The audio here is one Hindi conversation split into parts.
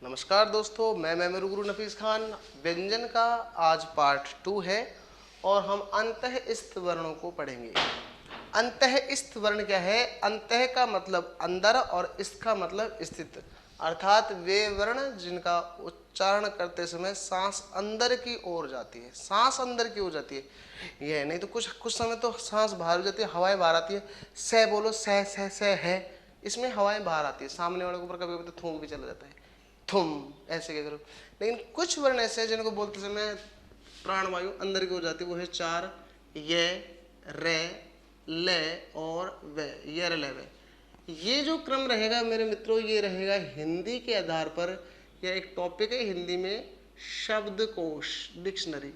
नमस्कार दोस्तों, मैं मेरे गुरु नफीस खान। व्यंजन का आज पार्ट 2 है और हम अंतःस्थ वर्णों को पढ़ेंगे। अंतःस्थ वर्ण क्या है? अंतः का मतलब अंदर और स्थ का मतलब स्थित, अर्थात वे वर्ण जिनका उच्चारण करते समय सांस अंदर की ओर जाती है। सांस अंदर की ओर जाती है, यह नहीं तो कुछ समय तो सांस बाहर हो जाती है, हवाएं बाहर आती है। स बोलो, स है, इसमें हवाएं बाहर आती है। सामने वाले के ऊपर कभी कभी तो थूक भी चला जाता है, थुम ऐसे क्या करो। लेकिन कुछ वर्ण ऐसे हैं जिनको बोलते समय प्राणवायु अंदर की ओर जाती है। वो है चार, ये, रे, ले और वे, ये ले वे। ये जो क्रम रहेगा मेरे मित्रों, ये रहेगा हिंदी के आधार पर। यह एक टॉपिक है हिंदी में, शब्दकोश डिक्शनरी।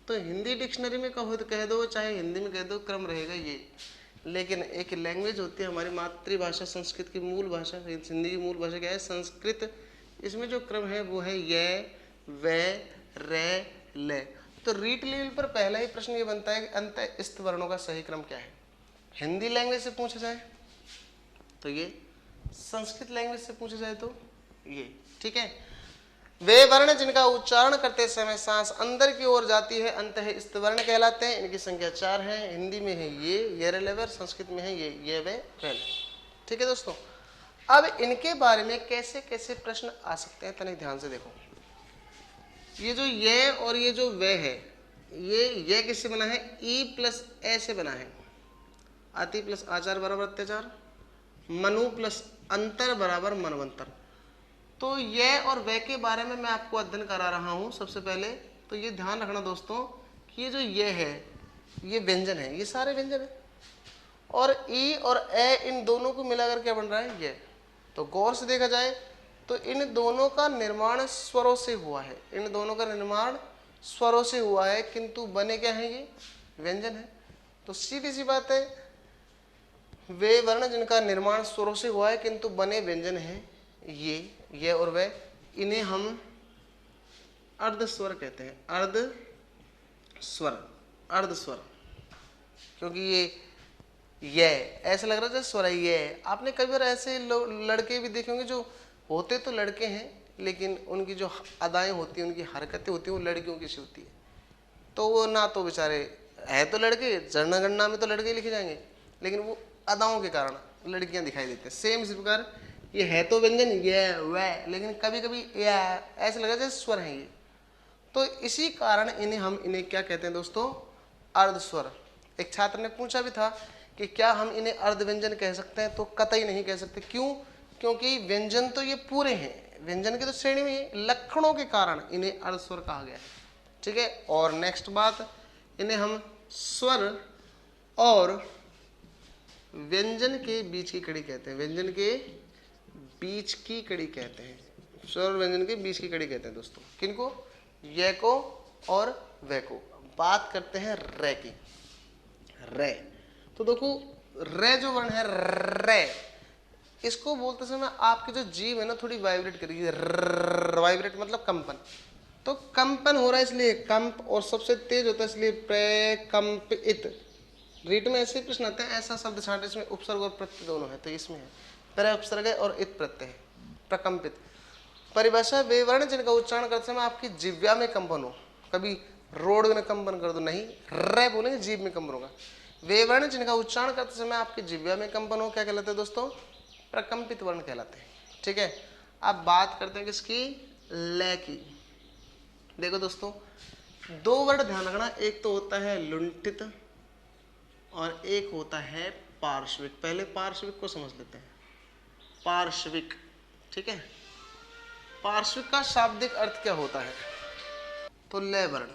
तो हिंदी डिक्शनरी में कहो तो कह दो, चाहे हिंदी में कह दो, क्रम रहेगा ये। लेकिन एक लैंग्वेज होती है हमारी मातृभाषा संस्कृत की मूल भाषा, हिंदी की मूल भाषा क्या है? संस्कृत। इसमें जो क्रम है वो है ये, वे, रे, ले। तो रीट लेवल पर पहला ही प्रश्न ये बनता है कि अंतःस्थ वर्णों का सही क्रम क्या है। हिंदी लैंग्वेज से पूछा जाए तो ये, संस्कृत लैंग्वेज से पूछा जाए तो ये। ठीक है, वे वर्ण जिनका उच्चारण करते समय सांस अंदर की ओर जाती है अंतःस्थ वर्ण कहलाते हैं। इनकी संख्या 4 है। हिंदी में है ये रेलेवर, संस्कृत में है ये वे, रेल। ठीक है दोस्तों, अब इनके बारे में कैसे कैसे प्रश्न आ सकते हैं तनिक ध्यान से देखो। ये जो ये और ये जो वे है, ये किससे बना है? ई प्लस ए से बना है। अति प्लस आचार बराबर अत्याचार, मनु प्लस अंतर बराबर मनवंतर। तो ये और वे के बारे में मैं आपको अध्ययन करा रहा हूं। सबसे पहले तो ये ध्यान रखना दोस्तों कि ये जो ये है, ये व्यंजन है, ये सारे व्यंजन है। और ई और ए, इन दोनों को मिलाकर क्या बन रहा है? ये। तो गौर से देखा जाए तो इन दोनों का निर्माण स्वरों से हुआ है। इन दोनों का निर्माण स्वरों से हुआ है, किंतु बने क्या है? ये व्यंजन है। तो सीधी सी बात है, वे वर्ण जिनका निर्माण स्वरों से हुआ है किंतु बने व्यंजन है, ये और वे, इन्हें हम अर्धस्वर कहते हैं। अर्धस्वर, क्योंकि ये ऐसा लग रहा है जैसे स्वर है। ये आपने कभी बार ऐसे लड़के भी देखे होंगे जो होते तो लड़के हैं, लेकिन उनकी जो अदाएं होती हैं, उनकी हरकतें होती हैं, वो लड़कियों की सी होती है। तो वो ना तो बेचारे है तो लड़के, जनगणना में तो लड़के लिखे जाएंगे, लेकिन वो अदाओं के कारण लड़कियां दिखाई देती हैं। सेम इसी प्रकार ये है तो व्यंजन ये वह, लेकिन कभी कभी ऐसा लगा जैसे स्वर है ये। तो इसी कारण इन्हें क्या कहते हैं दोस्तों? अर्धस्वर। एक छात्र ने पूछा भी था कि क्या हम इन्हें अर्ध व्यंजन कह सकते हैं? तो कतई नहीं कह सकते। क्यों? क्योंकि व्यंजन तो ये पूरे हैं, व्यंजन की तो श्रेणी में, लक्षणों के कारण इन्हें अर्धस्वर कहा गया है। ठीक है, और नेक्स्ट बात, इन्हें हम स्वर और व्यंजन के बीच की कड़ी कहते हैं। व्यंजन के बीच की कड़ी कहते हैं, स्वर और व्यंजन के बीच की कड़ी कहते हैं दोस्तों। किनको? ये को और वे को। बात करते हैं रे की। रे, तो देखो रे जो वर्ण है रे, इसको बोलते समय आपकी जो जीभ है ना थोड़ी वाइब्रेट करेगी। वाइब्रेट मतलब कंपन। तो कंपन हो रहा है इसलिए कंप, और सबसे तेज होता है इसलिए प्रकंपित। रीट में ऐसे प्रश्न आते हैं, ऐसा शब्द छांटे इसमें उपसर्ग और प्रत्यय दोनों है, तो इसमें है प्र उपसर्ग है और इत प्रत्यय है, प्रकंपित। परिभाषा, वे वर्ण जिनका उच्चारण करते समय आपकी जिव्या में कंपन हो। कभी रोड में कंपन कर दो, नहीं, रे बोलेंगे जीभ में कंपन होगा। वे वर्ण जिनका उच्चारण करते समय आपकी जिव्या में कंपन हो, क्या कहलाते हैं दोस्तों? प्रकंपित वर्ण कहलाते हैं। ठीक है, अब बात करते हैं किसकी? ले की। देखो दोस्तों, दो वर्ण ध्यान रखना, एक तो होता है लुंठित और एक होता है पार्श्विक। पहले पार्श्विक को समझ लेते हैं। पार्श्विक, ठीक है, पार्श्विक का शाब्दिक अर्थ क्या होता है? तो ले वर्ण।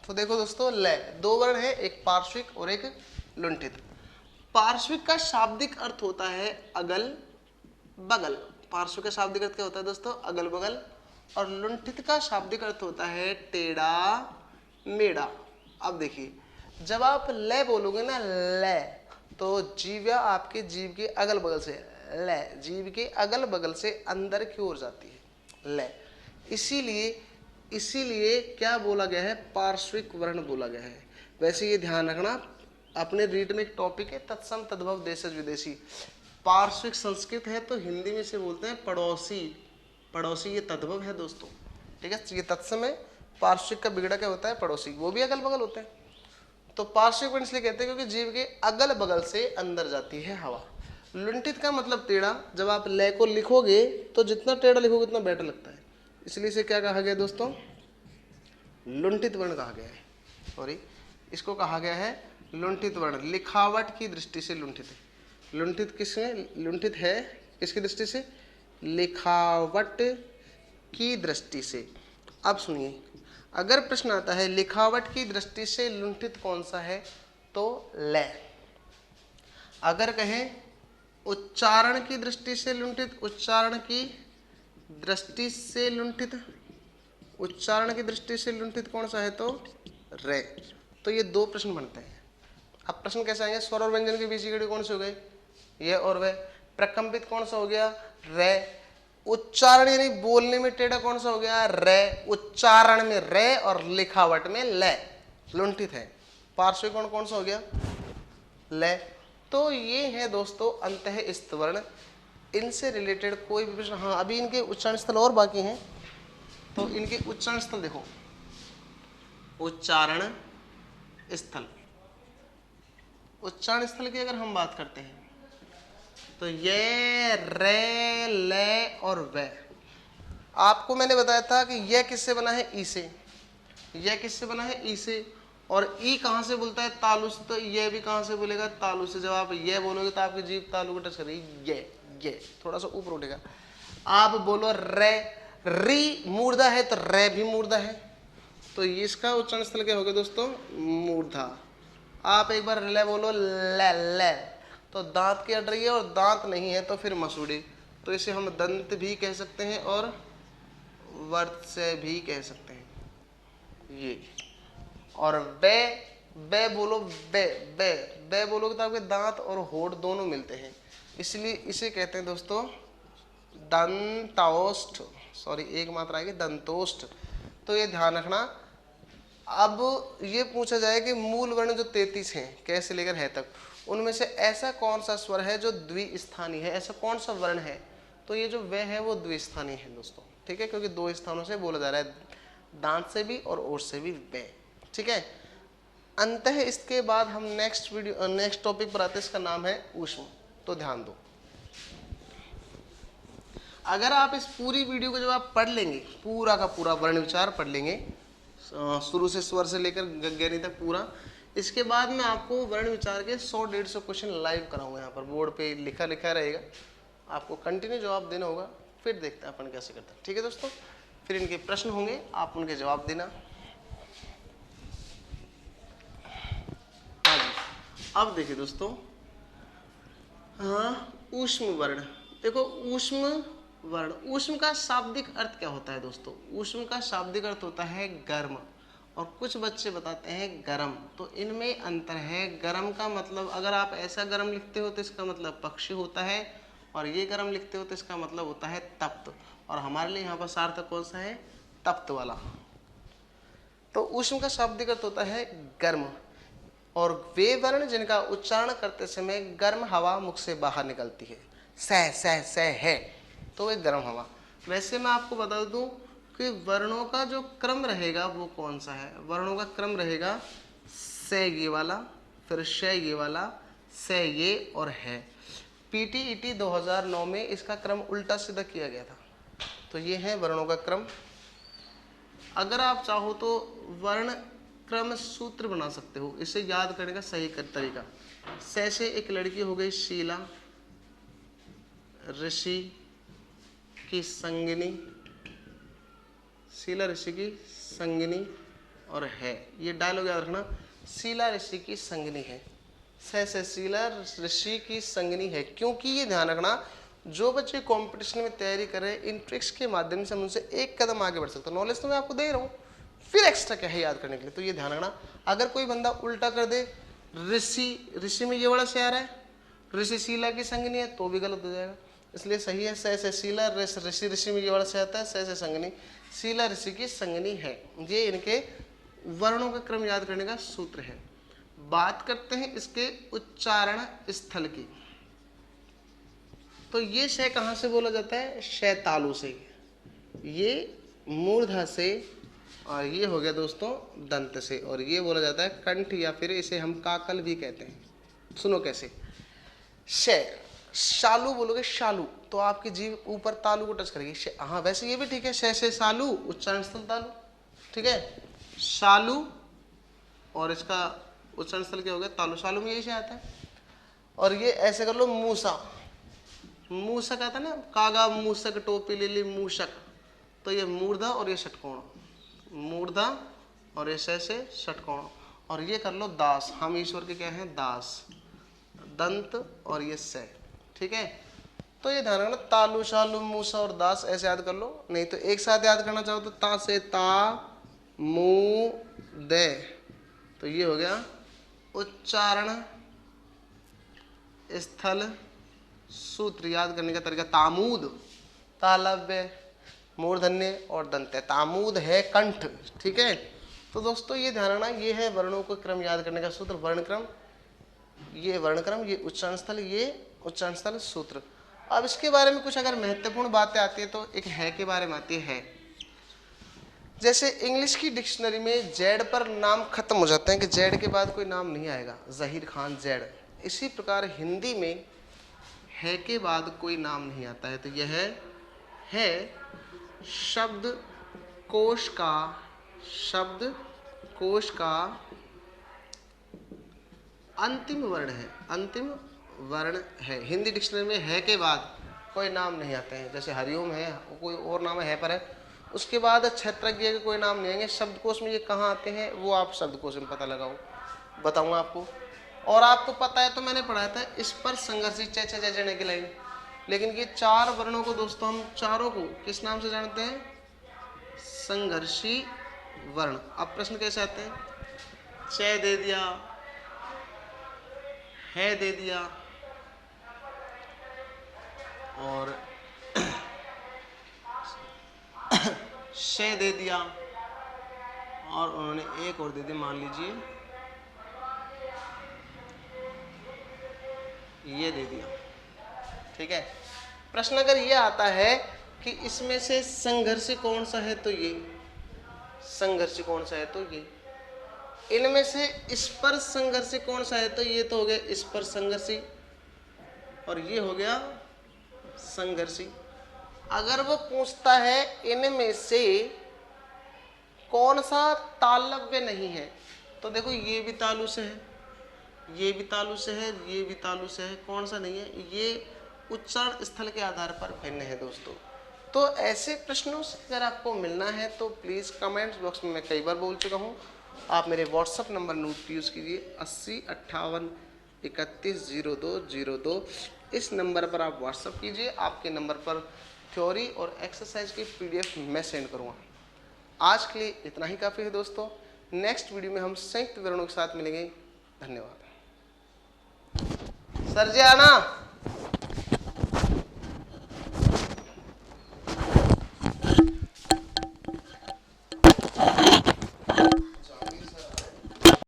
तो देखो दोस्तों, ले दो वर्ण है, एक पार्श्विक और एक लुंठित। पार्श्विक का शाब्दिक अर्थ होता है अगल बगल। पार्श्विक का शाब्दिक अर्थ क्या होता है दोस्तों? अगल बगल। और लुंठित का शाब्दिक अर्थ होता है टेढ़ा मेढ़ा। अब देखिए, जब आप ले बोलोगे ना ले, तो जीव्या आपके जीव के अगल बगल से, ले जीव के अगल बगल से अंदर की ओर जाती है ले। इसीलिए क्या बोला गया है? पार्श्विक वर्ण बोला गया है। वैसे ये ध्यान रखना, अपने रीड में एक टॉपिक है तत्सम तद्भव देशज विदेशी। पार्श्विक संस्कृत है तो हिंदी में से बोलते हैं पड़ोसी, पड़ोसी ये तद्भव है दोस्तों, ठीक है। ये तत्सम है, पार्श्विक का बिगड़ा क्या होता है, पड़ोसी, वो भी अगल बगल होते हैं। तो पार्श्विक वर्ण इसलिए कहते हैं क्योंकि जीव के अगल बगल से अंदर जाती है हवा। लुंठित का मतलब टेढ़ा, जब आप लय को लिखोगे तो जितना टेढ़ा लिखोगे उतना बेटर लगता है, इसलिए इसे क्या कहा गया दोस्तों, लुंठित वर्ण कहा गया है। सॉरी, इसको कहा गया है लुंठित वर्ण, लिखावट की दृष्टि से लुंठित है। लुंठित किसमें लुंठित है, किसकी दृष्टि से, लिखावट की दृष्टि से। अब सुनिए, अगर प्रश्न आता है लिखावट की दृष्टि से लुंठित कौन सा है, तो लय। अगर कहें उच्चारण की दृष्टि से लुंठित, उच्चारण की दृष्टि से लुंठित, उच्चारण की दृष्टि से लुंठित कौन सा है, तो रे। तो ये दो प्रश्न बनते हैं। अब प्रश्न कैसे आएंगे, स्वर और व्यंजन के बीच की कड़ी कौन से हो गए, ये और वह। प्रकंपित कौन सा हो गया, रे। उच्चारण यानी बोलने में टेढ़ा कौन सा हो गया, रे। उच्चारण में रे और लिखावट में लय, लुंठित है। पार्श्विक कोण कौन सा हो गया, लय। तो ये है दोस्तों अंतः स्थवर्ण। इनसे रिलेटेड कोई भी प्रश्न, हाँ अभी इनके उच्चारण स्थल और बाकी हैं, तो इनके उच्चारण स्थल देखो, उच्चारण स्थल, उच्चारण स्थल की अगर हम बात करते हैं तो ये, रे, ले और वे। आपको मैंने बताया था कि यह किससे बना है, ई से, यह किससे बना है, ई से, और ई कहाँ से बोलता है, तालु से, तो यह भी कहाँ से बोलेगा, तालु से। जब आप ये बोलोगे तो आपकी जीभ तालु को टच करेगी, ये थोड़ा सा ऊपर उठेगा। आप बोलो रे, री मूर्धा है तो रे भी मूर्धा है, तो इसका उच्चारण स्थल क्या होगा दोस्तों, मूर्धा। आप एक बार ले बोलो, ले, तो दांत की अड़ रही है और दांत नहीं है तो फिर मसूड़ी, तो इसे हम दंत भी कह सकते हैं और वर्त से भी कह सकते हैं ये। और बे बोलो, बे बोलोगे तो आपके दांत और होठ दोनों मिलते हैं, इसलिए इसे कहते हैं दोस्तों दंतोष्ठ, सॉरी एक मात्रा आएगी, दंतोष्ठ। तो ये ध्यान रखना। अब ये पूछा जाए कि मूल वर्ण जो 33 हैं कैसे लेकर है तक, उनमें से ऐसा कौन सा स्वर है जो द्विस्थानी है, ऐसा कौन सा वर्ण है, तो ये जो वे है वो द्विस्थानी है दोस्तों, ठीक है, क्योंकि दो स्थानों से बोला जा रहा है, दांत से भी और ओठ से भी वे, ठीक है। अंतः इसके बाद हम नेक्स्ट टॉपिक पर आते हैं, इसका नाम है ऊष्म। तो ध्यान दो, अगर आप इस पूरी वीडियो को जब आप पढ़ लेंगे, पूरा का पूरा वर्ण विचार पढ़ लेंगे, शुरू से स्वर से लेकर गगनी तक पूरा, इसके बाद मैं आपको वर्ण विचार के 100-150 क्वेश्चन लाइव कराऊंगा, यहाँ पर बोर्ड पे लिखा रहेगा, आपको कंटिन्यू जवाब देना होगा, फिर देखते हैं अपन कैसे करते हैं, ठीक है दोस्तों। फिर इनके प्रश्न होंगे, आप उनके जवाब देना। हाँ जी, अब देखिए दोस्तों, हाँ ऊष्म वर्ण, देखो ऊष्म वर्ण, ऊष्म का शाब्दिक अर्थ क्या होता है दोस्तों, ऊष्म का शाब्दिक अर्थ होता है गर्म, और कुछ बच्चे बताते हैं गरम, तो इनमें अंतर है। गरम का मतलब, अगर आप ऐसा गरम लिखते हो तो इसका मतलब पक्षी होता है, और ये गरम लिखते हो तो इसका मतलब होता है तप्त, और हमारे लिए यहाँ पर सार्थक कौन सा है, तप्त वाला। तो ऊष्म का शाब्दिक अर्थ होता है गर्म, और वे वर्ण जिनका उच्चारण करते समय गर्म हवा मुख से बाहर निकलती है, सह है, तो वे गर्म हवा। वैसे मैं आपको बता दूं कि वर्णों का जो क्रम रहेगा वो कौन सा है, वर्णों का क्रम रहेगा से ये वाला, फिर श ये वाला, से ये और है। पीटीईटी 2009 में इसका क्रम उल्टा सीधा किया गया था, तो ये है वर्णों का क्रम। अगर आप चाहो तो वर्ण क्रम सूत्र बना सकते हो, इसे याद करने का सही तरीका, से एक लड़की हो गई शीला, ऋषि की संगिनी, शीला ऋषि की संगिनी और है, ये डायलॉग याद रखना, शीला ऋषि की संगिनी है, से शीला ऋषि की संगिनी है। क्योंकि ये ध्यान रखना, जो बच्चे कंपटीशन में तैयारी कर रहे हैं, इन ट्रिक्स के माध्यम से हम उनसे एक कदम आगे बढ़ सकते हैं। नॉलेज तो मैं आपको दे रहा हूँ, फिर एक्स्ट्रा क्या है याद करने के लिए, तो ये ध्यान रखना। अगर कोई बंदा उल्टा कर दे, ऋषि में ये वाला से आ रहा है, ऋषि शीला की संगिनी है, तो भी गलत हो जाएगा, इसलिए सही है से शीला, ऋषि में ये वाला से आता है, से संगिनी, शीला ऋषि की संगिनी है। ये इनके वर्णों का क्रम याद करने का सूत्र है। बात करते हैं इसके उच्चारण स्थल की, तो ये शय कहाँ से बोला जाता है, शय तालु से, ये मूर्धा से, और ये हो गया दोस्तों दंत से, और ये बोला जाता है कंठ, या फिर इसे हम काकल भी कहते हैं। सुनो कैसे, शे, शालू बोलोगे शालू तो आपकी जीभ ऊपर तालू को टच करेगी। हाँ वैसे ये भी ठीक है, शे से शालू, उच्चारण स्थल तालू, ठीक है, शालू, और इसका उच्चारण स्थल क्या हो गया तालु, शालू में यही से आता है। और ये ऐसे कर लो मूसा, मूसक आता है ना, कागा मूसक टोपी ले ली मूसक, तो ये मूर्धा और ये षटकोण, मूर्धा और ऐसे से षटकोण। और ये कर लो दास, हम ईश्वर के क्या हैं दास, दंत और ये से, ठीक है। तो ये ध्यान रखना, तालु शालू मूसा और दास ऐसे याद कर लो, नहीं तो एक साथ याद करना चाहो तो ता से ता मू दे, तो ये हो गया उच्चारण स्थल सूत्र। याद करने का तरीका, तामूद, तालव्य, मूर्धन्य और दंत्य, तामूद है कंठ, ठीक है। तो दोस्तों ये ध्यान रखना, ये है वर्णों को क्रम याद करने का सूत्र, वर्णक्रम, ये वर्णक्रम, ये उच्चारण स्थल, ये उच्चारण स्थल सूत्र। अब इसके बारे में कुछ अगर महत्वपूर्ण बातें आती है तो एक है के बारे में आती है। जैसे इंग्लिश की डिक्शनरी में जेड पर नाम खत्म हो जाते हैं कि जेड के बाद कोई नाम नहीं आएगा, जहीर खान जेड। इसी प्रकार हिंदी में है के बाद कोई नाम नहीं आता है, तो यह है शब्द कोश का अंतिम वर्ण है, अंतिम वर्ण है। हिंदी डिक्शनरी में है के बाद कोई नाम नहीं आते हैं, जैसे हरिओम है, कोई और नाम है पर है, उसके बाद क्षेत्रज्ञ के कोई नाम नहीं आएंगे। शब्दकोश में ये कहाँ आते हैं वो आप शब्दकोश में पता लगाओ, बताऊंगा आपको। और आपको पता है तो मैंने पढ़ाया था इस पर संघर्षी च छ ज ज की लाइन। लेकिन ये चार वर्णों को दोस्तों हम चारों को किस नाम से जानते हैं, संघर्षी वर्ण। अब प्रश्न कैसे आते हैं, च दे दिया, है दे दिया, और शे दे दिया, और उन्होंने एक और दे दिया, मान लीजिए ये दे दिया, ठीक है। प्रश्न अगर ये आता है कि इसमें से संघर्षी कौन सा है, तो ये संघर्षी कौन सा है, तो ये। इनमें से इस पर संघर्षी कौन सा है, तो ये तो हो गया इस पर संघर्षी, और ये हो गया संघर्षी। अगर वो पूछता है इनमें से कौन सा तालव्य नहीं है, तो देखो ये भी तालु से है, ये भी तालु से है, ये भी तालु से है, कौन सा नहीं है, ये उच्चारण स्थल के आधार पर भिन्न है दोस्तों। तो ऐसे प्रश्नों से अगर आपको मिलना है तो प्लीज़ कमेंट्स बॉक्स में, मैं कई बार बोल चुका हूँ, आप मेरे व्हाट्सअप नंबर नोट यूज़ कीजिए 80 58 31 0202। इस नंबर पर आप व्हाट्सअप कीजिए, आपके नंबर पर थ्योरी और एक्सरसाइज की PDF मैं सेंड करूँगा। आज के लिए इतना ही काफ़ी है दोस्तों, नेक्स्ट वीडियो में हम संयुक्त विवरणों के साथ मिलेंगे। धन्यवाद। सर जी आना।